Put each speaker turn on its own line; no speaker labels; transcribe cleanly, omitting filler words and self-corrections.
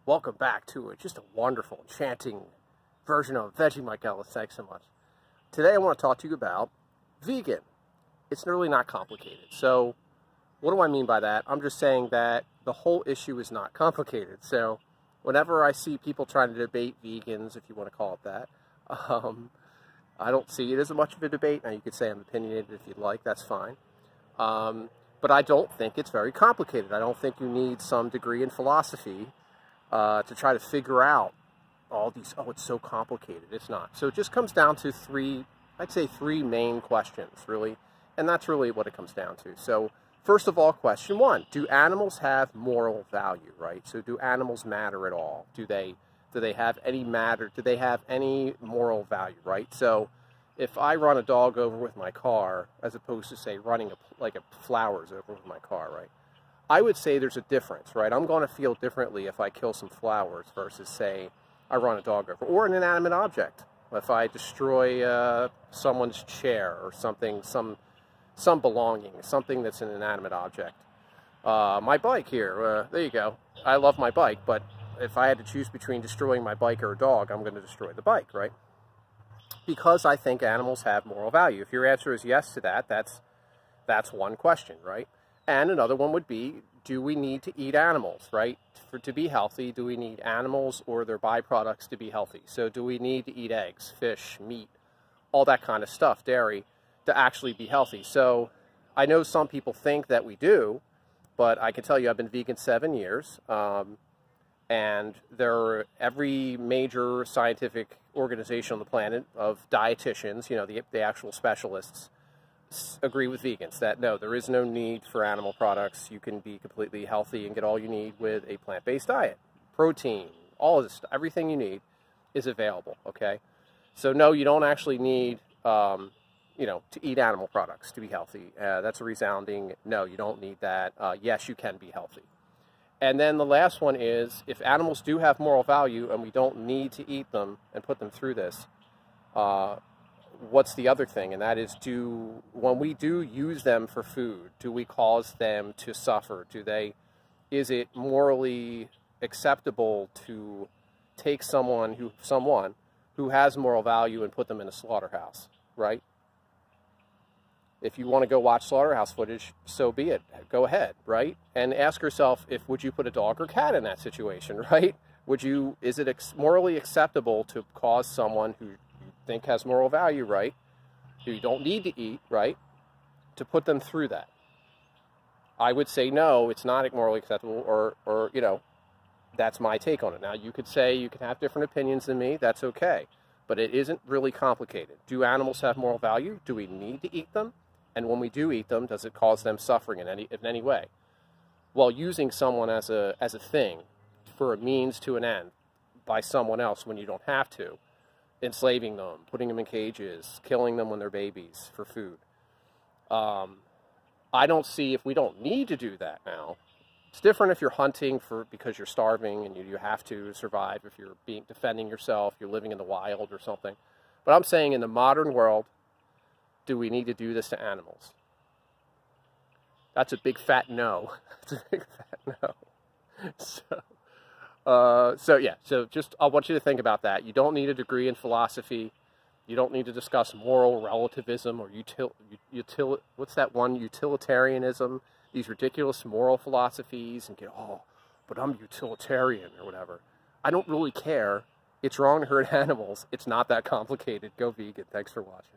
welcome back to just a wonderful, enchanting version of Veggie Mike Ellis. Thanks so much. Today I want to talk to you about vegan. It's really not complicated. So what do I mean by that? I'm just saying that the whole issue is not complicated. So whenever I see people trying to debate vegans, if you want to call it that, I don't see it as much of a debate. Now you could say I'm opinionated if you'd like, that's fine. But I don't think it's very complicated. I don't think you need some degree in philosophy to try to figure out all these, oh, it's so complicated. It's not. So it just comes down to I'd say three main questions, really. And that's really what it comes down to. So first of all, question one, do animals have moral value, right? So do animals matter at all? Do they have any matter? Do they have any moral value, right? So if I run a dog over with my car, as opposed to, say, running a flowers over with my car, right? I would say there's a difference, right? I'm going to feel differently if I kill some flowers versus, say, I run a dog over, or an inanimate object. If I destroy someone's chair or something, some belonging, something that's an inanimate object. My bike here, there you go. I love my bike, but if I had to choose between destroying my bike or a dog, I'm going to destroy the bike, right? Because I think animals have moral value. If your answer is yes to that, that's one question, right? And another one would be, do we need to eat animals, right? To be healthy, do we need animals or their byproducts to be healthy? So do we need to eat eggs, fish, meat, all that kind of stuff, dairy, to actually be healthy? So I know some people think that we do, but I can tell you I've been vegan 7 years, and every major scientific organization on the planet of dietitians, you know, the actual specialists, agree with vegans that no, there is no need for animal products. You can be completely healthy and get all you need with a plant-based diet. Protein, all of this, everything you need is available, okay? So no, you don't actually need, you know, to eat animal products to be healthy. That's a resounding no, you don't need that. Yes, you can be healthy. And then the last one is, if animals do have moral value and we don't need to eat them and put them through this, what's the other thing? And that is, when we do use them for food, do we cause them to suffer? Is it morally acceptable to take someone who has moral value and put them in a slaughterhouse, right? If you want to go watch slaughterhouse footage, so be it. Go ahead, right? And ask yourself, would you put a dog or cat in that situation, right? Is it morally acceptable to cause someone who think has moral value, right, who you don't need to eat, right, to put them through that? I would say no, it's not morally acceptable, or you know, that's my take on it. Now, you could say, you can have different opinions than me, that's okay, but it isn't really complicated. Do animals have moral value? Do we need to eat them? And when we do eat them, does it cause them suffering in any way? Well, using someone as a thing for a means to an end by someone else when you don't have to, enslaving them, putting them in cages, killing them when they're babies for food. I don't see, if we don't need to do that now. It's different if you're hunting because you're starving and you have to survive, if you're defending yourself, you're living in the wild or something. But I'm saying, in the modern world, do we need to do this to animals? That's a big fat no. It's a big fat no. So just, I want you to think about that. You don't need a degree in philosophy. You don't need to discuss moral relativism or what's that one? Utilitarianism. These ridiculous moral philosophies and but I'm utilitarian or whatever. I don't really care. It's wrong to hurt animals. It's not that complicated. Go vegan. Thanks for watching.